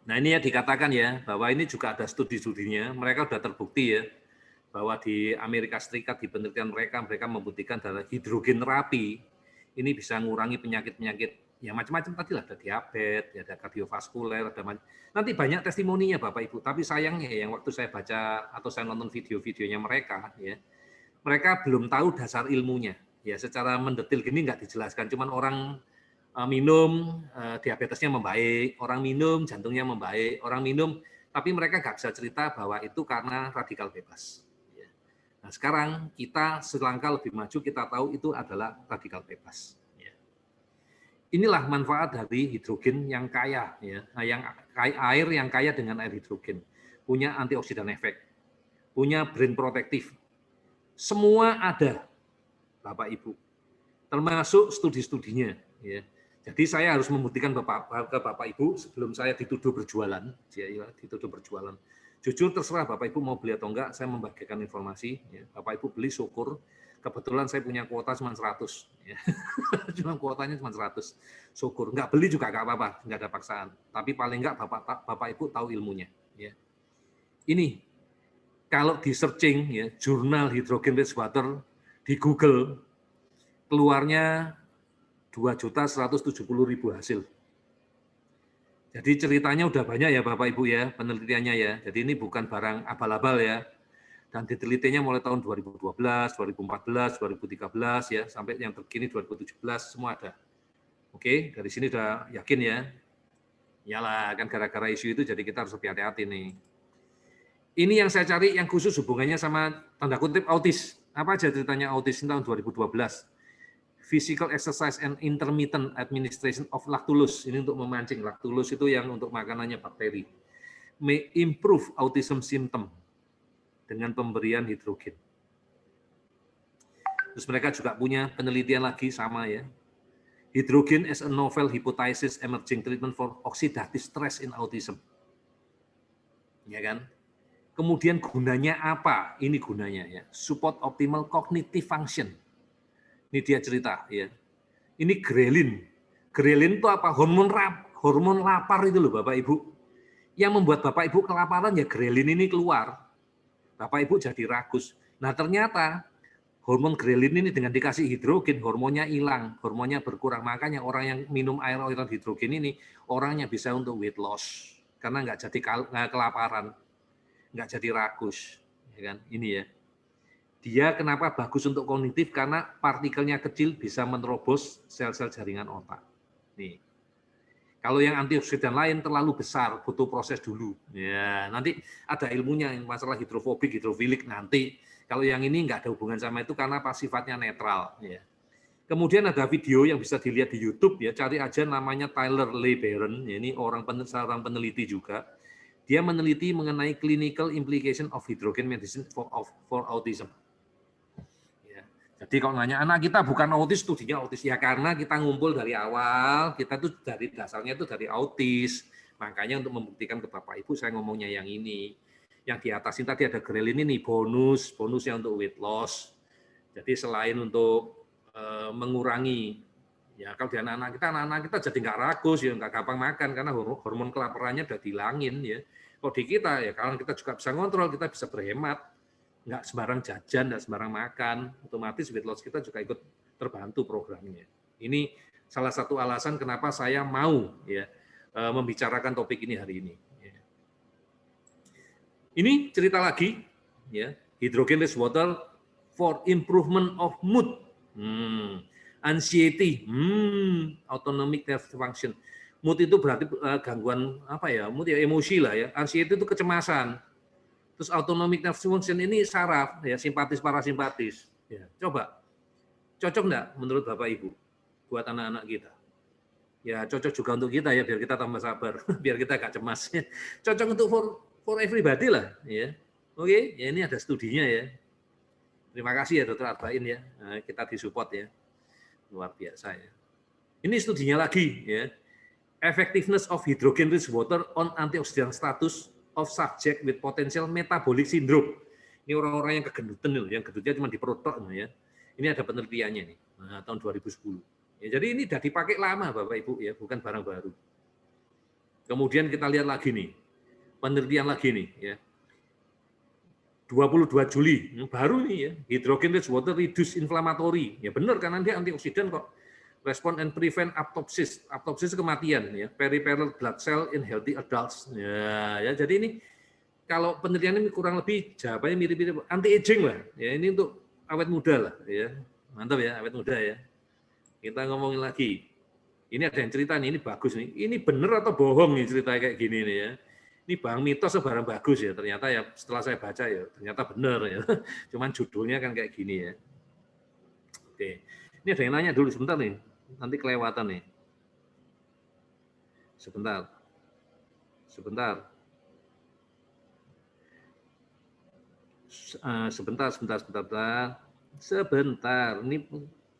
Nah ini ya dikatakan ya, bahwa ini juga ada studi-studinya, mereka sudah terbukti ya, bahwa di Amerika Serikat, di penelitian mereka membuktikan adalah hidrogen terapi, ini bisa mengurangi penyakit-penyakit, ya macam-macam tadi lah, ada diabetes, ya ada kardiovaskuler, nanti banyak testimoninya Bapak Ibu, tapi sayangnya yang waktu saya baca atau saya nonton video-videonya mereka, ya, mereka belum tahu dasar ilmunya, ya secara mendetil gini nggak dijelaskan, cuman orang minum diabetesnya membaik, orang minum jantungnya membaik, orang minum, tapi mereka nggak bisa cerita bahwa itu karena radikal bebas. Nah sekarang kita selangkah lebih maju, kita tahu itu adalah radikal bebas. Inilah manfaat dari hidrogen yang kaya, ya, air yang kaya dengan air hidrogen, punya antioksidan efek, punya brain protektif, semua ada, Bapak Ibu, termasuk studi-studinya. Ya. Jadi saya harus membuktikan ke Bapak Ibu sebelum saya dituduh berjualan, ya, dituduh berjualan. Jujur terserah Bapak Ibu mau beli atau enggak, saya membagikan informasi. Ya. Bapak Ibu beli syukur, kebetulan saya punya kuota cuma 100. Ya. Cuma kuotanya cuma 100, syukur. Enggak beli juga enggak apa-apa, enggak ada paksaan. Tapi paling enggak Bapak Ibu tahu ilmunya. Ya. Ini kalau di searching ya, jurnal hidrogen rich water di Google, keluarnya 2.170.000 hasil. Jadi ceritanya udah banyak ya Bapak Ibu ya, penelitiannya ya. Jadi ini bukan barang abal-abal ya. Dan ditelitinya mulai tahun 2012, 2014, 2013 ya, sampai yang terkini 2017 semua ada. Oke, dari sini udah yakin ya. Iyalah, kan gara-gara isu itu jadi kita harus lebih hati-hati nih. Ini yang saya cari yang khusus hubungannya sama tanda kutip autis. Apa aja ceritanya autis tahun 2012? Physical exercise and intermittent administration of lactulose. Ini untuk memancing. Lactulose itu yang untuk makanannya bakteri. May improve autism symptom dengan pemberian hidrogen. Terus mereka juga punya penelitian lagi sama ya. Hidrogen as a novel hypothesis emerging treatment for oxidative stress in autism. Ya kan? Kemudian gunanya apa? Ini gunanya ya. Support optimal cognitive function. Ini dia cerita ya. Ini grelin. Grelin itu apa? Hormon lapar itu loh Bapak Ibu. Yang membuat Bapak Ibu kelaparan ya grelin ini keluar. Bapak Ibu jadi ragus. Nah ternyata hormon grelin ini dengan dikasih hidrogen, hormonnya hilang, hormonnya berkurang. Makanya orang yang minum air hidrogen ini, orangnya bisa untuk weight loss. Karena nggak jadi kelaparan, nggak jadi ragus. Ya kan? Ini ya. Dia kenapa bagus untuk kognitif? Karena partikelnya kecil bisa menerobos sel-sel jaringan otak. Nih. Kalau yang antioksidan lain terlalu besar, butuh proses dulu. Ya, nanti ada ilmunya yang masalah hidrofobik, hidrofilik nanti. Kalau yang ini nggak ada hubungan sama itu karena sifatnya netral. Ya. Kemudian ada video yang bisa dilihat di YouTube ya, cari aja namanya Tyler LeBaron. Ya, ini seorang peneliti juga. Dia meneliti mengenai clinical implication of hydrogen medicine for autism. Jadi kalau nanya anak kita bukan autis, studinya autis ya karena kita ngumpul dari awal, kita tuh dari dasarnya itu dari autis. Makanya untuk membuktikan ke Bapak Ibu saya ngomongnya yang ini. Yang di atas ini tadi ada grelin ini bonusnya untuk weight loss. Jadi selain untuk mengurangi ya kalau di anak-anak kita jadi nggak ragus ya nggak gampang makan karena hormon kelaparannya udah dihilangin ya. Kalau di kita ya kalau kita juga bisa ngontrol, kita bisa berhemat. Nggak sembarang jajan, nggak sembarang makan, otomatis weight loss kita juga ikut terbantu programnya. Ini salah satu alasan kenapa saya mau ya membicarakan topik ini hari ini. Ini cerita lagi, ya hydrogen rich water for improvement of mood, anxiety, autonomic nerve function. Mood itu berarti gangguan apa ya? Mood ya emosi lah ya. Anxiety itu kecemasan. Terus autonomic nerve function ini saraf, ya simpatis parasimpatis. Ya, coba, cocok enggak menurut Bapak Ibu buat anak-anak kita? Ya cocok juga untuk kita ya, biar kita tambah sabar, biar kita gak cemas. Cocok untuk for everybody lah. Ya. Oke, ya ini ada studinya ya. Terima kasih ya Dr. Arbain ya, nah, kita disupport ya, luar biasa ya. Ini studinya lagi ya, effectiveness of hydrogen rich water on antioxidant status of subject with potential metabolic syndrome. Ini orang-orang yang kegendutan loh, yang gendutnya cuma di perut ya. Ini ada penelitiannya nih, nah, tahun 2010. Ya, jadi ini sudah dipakai lama Bapak Ibu ya, bukan barang baru. Kemudian kita lihat lagi nih, penelitian lagi nih, ya. 22 Juli, baru nih ya, hydrogen rich water reduce inflammatory. Ya benar, karena dia antioksidan kok. Respond and prevent apoptosis. Apoptosis kematian, ya. Peripheral blood cell in healthy adults. Ya, jadi ini kalau penelitian ini kurang lebih jawabannya mirip-mirip anti-aging lah. Ya, ini untuk awet muda lah, ya. Mantap ya, awet muda ya. Kita ngomongin lagi. Ini ada yang cerita nih, ini bagus nih. Ini benar atau bohong nih cerita kayak gini nih ya. Ini barang mitos atau barang bagus ya. Ternyata ya setelah saya baca ya ternyata benar ya. Cuman judulnya kan kayak gini ya. Oke. Ini ada yang nanya dulu sebentar nih. Nanti kelewatan nih. Sebentar. Sebentar. Sebentar. Ini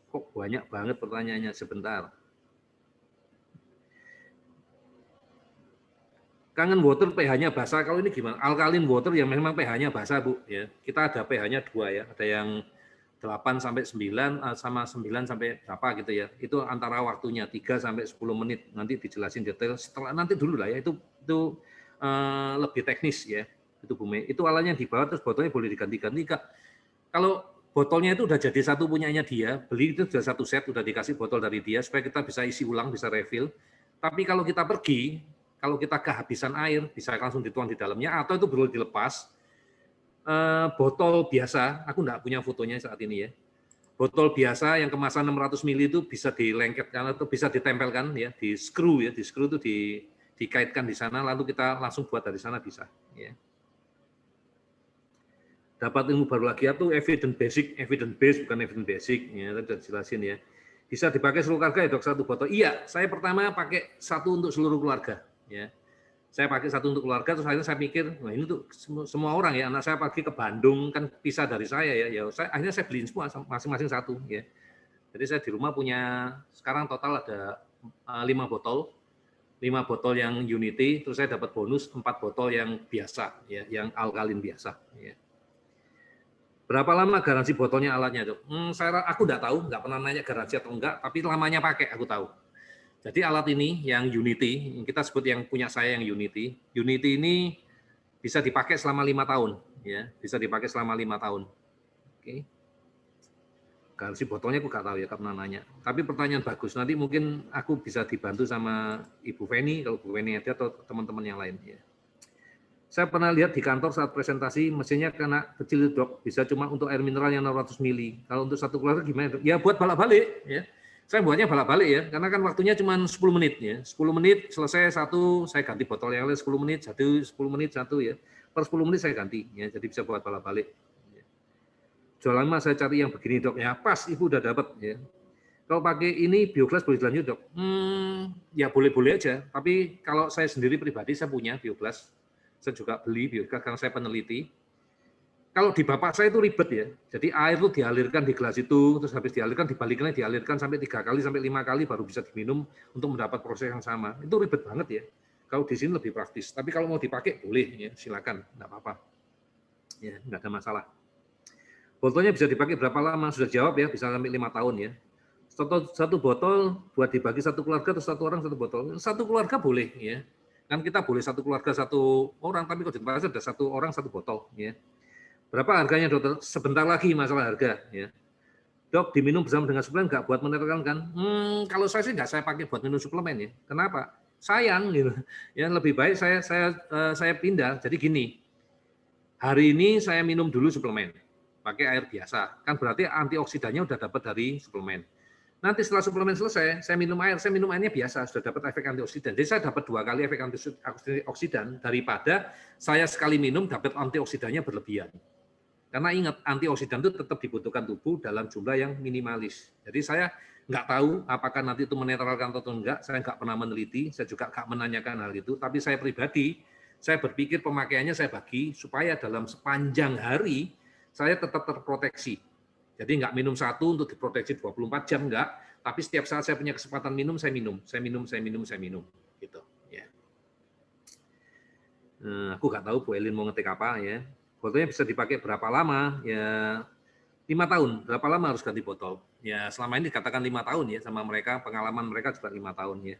kok banyak banget pertanyaannya. Sebentar. Kangen water pH-nya basah, kalau ini gimana? Alkaline water yang memang pH-nya basah, Bu. Ya, kita ada pH-nya 2 ya, ada yang 8 sampai 9 sama 9 sampai berapa gitu ya. Itu antara waktunya 3 sampai 10 menit. Nanti dijelasin detail setelah nanti dulu lah ya. Itu lebih teknis ya. Itu Bu Mei. Itu alatnya di bawah terus botolnya boleh diganti-ganti. Kalau botolnya itu udah jadi satu punyanya dia, beli itu sudah satu set, udah dikasih botol dari dia supaya kita bisa isi ulang, bisa refill. Tapi kalau kita pergi, kalau kita kehabisan air, bisa langsung dituang di dalamnya, atau itu perlu dilepas. Botol biasa, aku enggak punya fotonya saat ini ya. Botol biasa yang kemasan 600 ml itu bisa dilengketkan atau bisa ditempelkan ya, di screw ya, di screw itu dikaitkan di sana, lalu kita langsung buat dari sana bisa. Ya. Dapat ilmu baru lagi itu evidence base bukan evidence basic ya, tadi sudah jelasin ya. Bisa dipakai seluruh keluarga ya dok, satu botol. Iya, saya pertama pakai satu untuk seluruh keluarga. Ya, saya pakai satu untuk keluarga, terus akhirnya saya mikir, nah ini tuh semua orang ya, anak saya pergi ke Bandung kan pisah dari saya ya, akhirnya saya beliin semua masing-masing satu ya. Jadi saya di rumah punya sekarang total ada 5 botol, 5 botol yang Unity, terus saya dapat bonus 4 botol yang biasa ya, yang alkalin biasa. Ya. Berapa lama garansi botolnya alatnya dok? Aku nggak tahu, nggak pernah nanya garansi atau enggak, tapi lamanya pakai aku tahu. Jadi alat ini yang Unity, yang kita sebut yang punya saya yang Unity ini bisa dipakai selama 5 tahun, ya, bisa dipakai selama 5 tahun. Oke. Garansi botolnya aku nggak tahu ya, pernah nanya. Tapi pertanyaan bagus. Nanti mungkin aku bisa dibantu sama Ibu Feni, kalau Bu Feni ada atau teman-teman yang lain. Ya. Saya pernah lihat di kantor saat presentasi, mesinnya kena kecil dok, bisa cuma untuk air mineral yang 600 mili. Kalau untuk satu keluarga gimana dok? Ya buat balak-balik ya. Saya buatnya balak-balik ya, karena kan waktunya cuma 10 menit ya. 10 menit selesai satu, saya ganti botol yang lain 10 menit, 10 menit satu ya. Per 10 menit saya ganti ya, jadi bisa buat balak-balik. Jual lama saya cari yang begini dok, ya pas Ibu udah dapat ya. Kalau pakai ini Bioglas boleh dilanjut dok? Ya boleh-boleh aja, tapi kalau saya sendiri pribadi saya punya Bioglas, saya juga beli Bioglas karena saya peneliti. Kalau di bapak saya itu ribet ya, jadi air itu dialirkan di gelas itu, terus habis dialirkan dibalikin, dialirkan sampai 3 kali sampai 5 kali baru bisa diminum untuk mendapat proses yang sama. Itu ribet banget ya. Kalau di sini lebih praktis. Tapi kalau mau dipakai boleh ya, silakan, nggak apa-apa. Ya, nggak ada masalah. Botolnya bisa dipakai berapa lama? Sudah jawab ya, bisa sampai 5 tahun ya. Satu botol buat dibagi satu keluarga atau satu orang satu botol. Satu keluarga boleh ya. Kan kita boleh satu keluarga satu orang, tapi kalau di tempat ada satu orang satu botol ya. Berapa harganya dokter? Sebentar lagi masalah harga ya. Dok, diminum bersama dengan suplemen nggak buat menetralkan kan? Kalau saya sih nggak saya pakai buat minum suplemen ya. Kenapa? Sayang gitu. Ya lebih baik saya pindah. Jadi gini, hari ini saya minum dulu suplemen, pakai air biasa. Kan berarti antioksidannya udah dapat dari suplemen. Nanti setelah suplemen selesai, saya minum airnya biasa, sudah dapat efek antioksidan. Jadi saya dapat 2 kali efek antioksidan daripada saya sekali minum dapat antioksidannya berlebihan. Karena ingat, antioksidan itu tetap dibutuhkan tubuh dalam jumlah yang minimalis. Jadi saya nggak tahu apakah nanti itu menetralkan atau enggak, saya nggak pernah meneliti, saya juga nggak menanyakan hal itu, tapi saya pribadi, saya berpikir pemakaiannya saya bagi supaya dalam sepanjang hari saya tetap terproteksi. Jadi nggak minum satu untuk diproteksi 24 jam, enggak, tapi setiap saat saya punya kesempatan minum, saya minum. Gitu. Ya. Aku nggak tahu Bu Elin mau ngetik apa ya. Botolnya bisa dipakai berapa lama? Ya 5 tahun. Berapa lama harus ganti botol? Ya selama ini dikatakan 5 tahun ya, sama mereka, pengalaman mereka juga 5 tahun ya.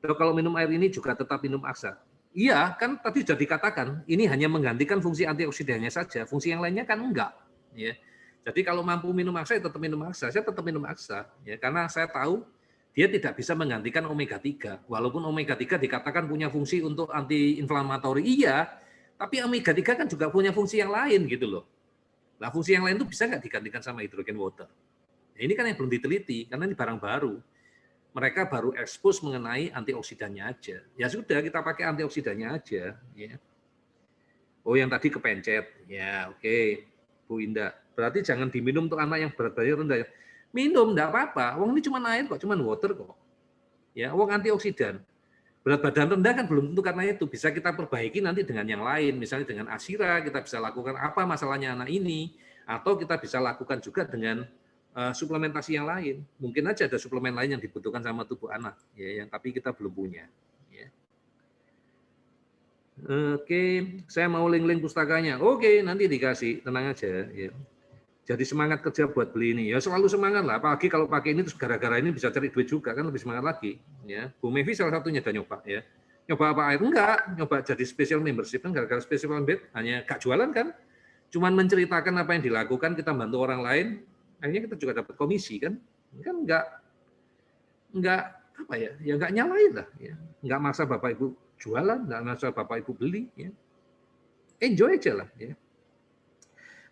Dok, kalau minum air ini juga tetap minum AXA. Iya, kan tadi sudah dikatakan, ini hanya menggantikan fungsi antioksidannya saja, fungsi yang lainnya kan enggak. Ya. Jadi kalau mampu minum AXA, ya tetap minum AXA. Saya tetap minum AXA, ya, karena saya tahu dia tidak bisa menggantikan omega 3. Walaupun omega 3 dikatakan punya fungsi untuk anti-inflamatori, iya, tapi omega 3 kan juga punya fungsi yang lain gitu loh. Nah, fungsi yang lain itu bisa nggak digantikan sama hydrogen water? Nah, ini kan yang belum diteliti, karena ini barang baru. Mereka baru ekspos mengenai antioksidannya aja. Ya sudah, kita pakai antioksidannya aja. Ya. Oh, yang tadi kepencet. Ya, oke. Bu Indah. Berarti jangan diminum untuk anak yang berat badannya rendah. Minum, enggak apa-apa. Wong ini cuma air kok, cuma water kok. Ya, wong antioksidan. Berat badan rendah kan belum tentu karena itu. Bisa kita perbaiki nanti dengan yang lain. Misalnya dengan Asira, kita bisa lakukan apa masalahnya anak ini. Atau kita bisa lakukan juga dengan suplementasi yang lain. Mungkin aja ada suplemen lain yang dibutuhkan sama tubuh anak, ya, yang tapi kita belum punya. Ya. Oke, saya mau link-link pustakanya. Oke, nanti dikasih, tenang aja. Ya. Jadi semangat kerja buat beli ini. Ya selalu semangat lah, apalagi kalau pakai ini terus gara-gara ini bisa cari duit juga, kan lebih semangat lagi. Ya. Bu Mevi salah satunya udah nyoba. Ya. Nyoba apa air? Enggak, nyoba jadi special membership. Kan gara-gara special membership, hanya gak jualan kan. Cuman menceritakan apa yang dilakukan, kita bantu orang lain, akhirnya kita juga dapat komisi kan nggak apa ya nggak nyalain lah ya, nggak maksa bapak ibu jualan, nggak maksa bapak ibu beli ya, enjoy aja lah ya.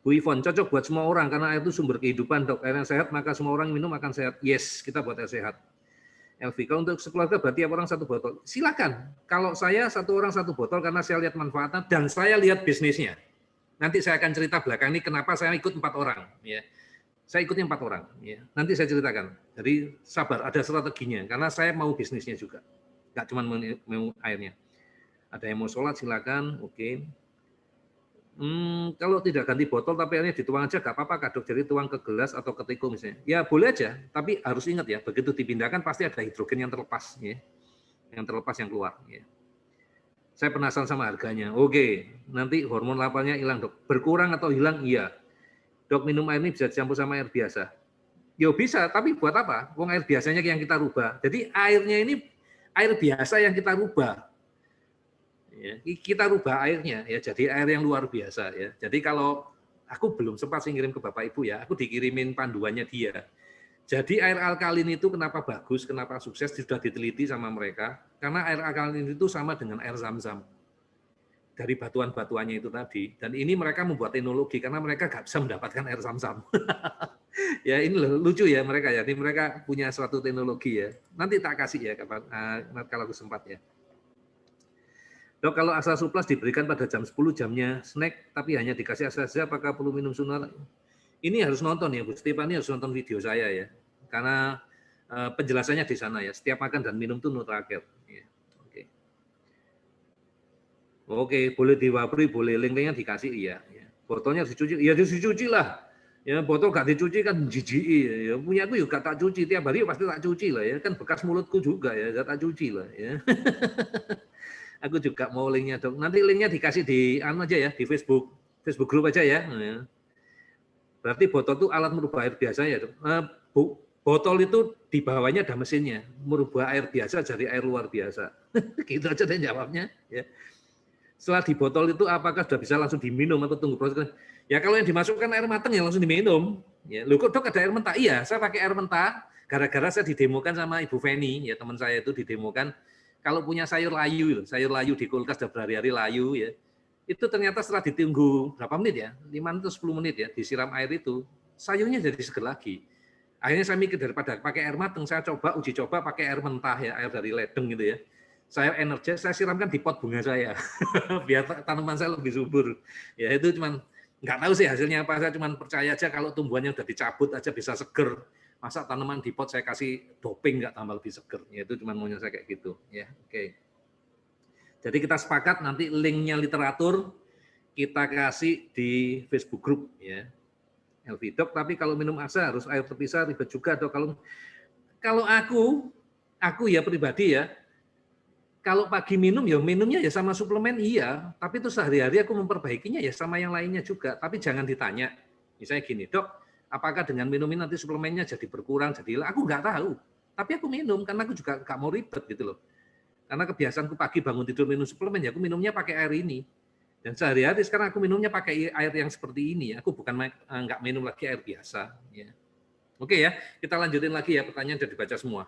Bu Ivon, cocok buat semua orang karena air itu sumber kehidupan, dok. Air yang sehat maka semua orang minum akan sehat. Yes, kita buat air sehat. Elvi, kalau untuk sekeluarga berarti orang satu botol, silakan. Kalau saya satu orang satu botol karena saya lihat manfaatnya dan saya lihat bisnisnya. Nanti saya akan cerita belakang ini kenapa saya ikut 4 orang ya. Saya ikutnya 4 orang. Ya. Nanti saya ceritakan. Jadi sabar, ada strateginya. Karena saya mau bisnisnya juga. Nggak cuma mau airnya. Ada yang mau sholat, silakan. Oke. Kalau tidak ganti botol, tapi airnya dituang aja, nggak apa-apa, Kak Dok. Jadi tuang ke gelas atau ke teko misalnya. Ya boleh aja, tapi harus ingat ya, begitu dipindahkan pasti ada hidrogen yang terlepas. Ya. Yang terlepas yang keluar. Ya. Saya penasaran sama harganya. Oke, nanti hormon laparnya hilang, Dok. Berkurang atau hilang? Iya. Dok, minum air ini bisa dicampur sama air biasa. Yo bisa, tapi buat apa? Wong air biasanya yang kita rubah. Jadi airnya ini air biasa yang kita rubah. Ya, kita rubah airnya ya, jadi air yang luar biasa ya. Jadi kalau aku belum sempat sih ngirim ke Bapak Ibu ya, aku dikirimin panduannya dia. Jadi air alkalin itu kenapa bagus, kenapa sukses, sudah diteliti sama mereka. Karena air alkalin itu sama dengan air zam-zam. Dari batuan-batuannya itu tadi. Dan ini mereka membuat teknologi karena mereka nggak bisa mendapatkan air zam-zam. Ya ini loh, lucu ya mereka ya. Ini mereka punya suatu teknologi ya. Nanti tak kasih ya kapan kalau aku sempat ya. Dok, kalau Asa Suplas diberikan pada jam 10 jamnya snack, tapi hanya dikasih Asa saja, apakah perlu minum sunar? Ini harus nonton ya, Bu Stefani harus nonton video saya ya. Karena penjelasannya di sana ya. Setiap makan dan minum itu Nutraker. Ya. Oke, boleh diwapri, boleh link-linknya dikasih, iya. Botolnya harus dicuci, ya dicuci lah. Ya, botol gak dicuci kan jijik. Ya, punya aku juga tak cuci, tiap hari pasti tak cuci lah ya. Kan bekas mulutku juga ya, tak cuci lah ya. Aku juga mau linknya dok. Nanti linknya dikasih di aja ya, di Facebook group aja ya. Berarti botol itu alat merubah air biasa ya dok. Botol itu di bawahnya ada mesinnya, merubah air biasa jadi air luar biasa. Gitu aja deh jawabnya. Ya. Setelah di botol itu apakah sudah bisa langsung diminum atau tunggu proses? Ya kalau yang dimasukkan air matang ya langsung diminum. Ya, loh kok dok ada air mentah? Iya, saya pakai air mentah. Gara-gara saya didemokan sama Ibu Feni, ya teman saya itu didemokan. Kalau punya sayur layu di kulkas sudah berhari-hari layu ya. Itu ternyata setelah ditunggu berapa menit ya? 5 atau 10 menit ya, disiram air itu, sayurnya jadi seger lagi. Akhirnya saya mikir daripada pakai air matang, saya uji coba pakai air mentah ya, air dari ledeng gitu ya. Saya energis, saya siramkan di pot bunga saya, biar tanaman saya lebih subur. Ya itu cuman nggak tahu sih hasilnya apa, saya cuman percaya aja kalau tumbuhannya udah dicabut aja bisa seger. Masa tanaman di pot saya kasih doping nggak tambah lebih seger? Ya itu cuman maunya saya kayak gitu. Ya oke. Jadi kita sepakat nanti linknya literatur kita kasih di Facebook group ya. Elvi dok, tapi kalau minum ASA harus air terpisah ribet juga dok. Kalau aku ya pribadi ya. Kalau pagi minum ya minumnya ya sama suplemen iya, tapi itu sehari-hari aku memperbaikinya ya sama yang lainnya juga. Tapi jangan ditanya, misalnya gini, dok, apakah dengan minum ini nanti suplemennya jadi berkurang, jadi hilang? Aku nggak tahu. Tapi aku minum karena aku juga nggak mau ribet gitu loh. Karena kebiasaanku pagi bangun tidur minum suplemen, ya aku minumnya pakai air ini. Dan sehari-hari sekarang aku minumnya pakai air yang seperti ini. Aku bukan nggak minum lagi air biasa. Ya. Oke ya, kita lanjutin lagi ya, pertanyaan sudah dibaca semua.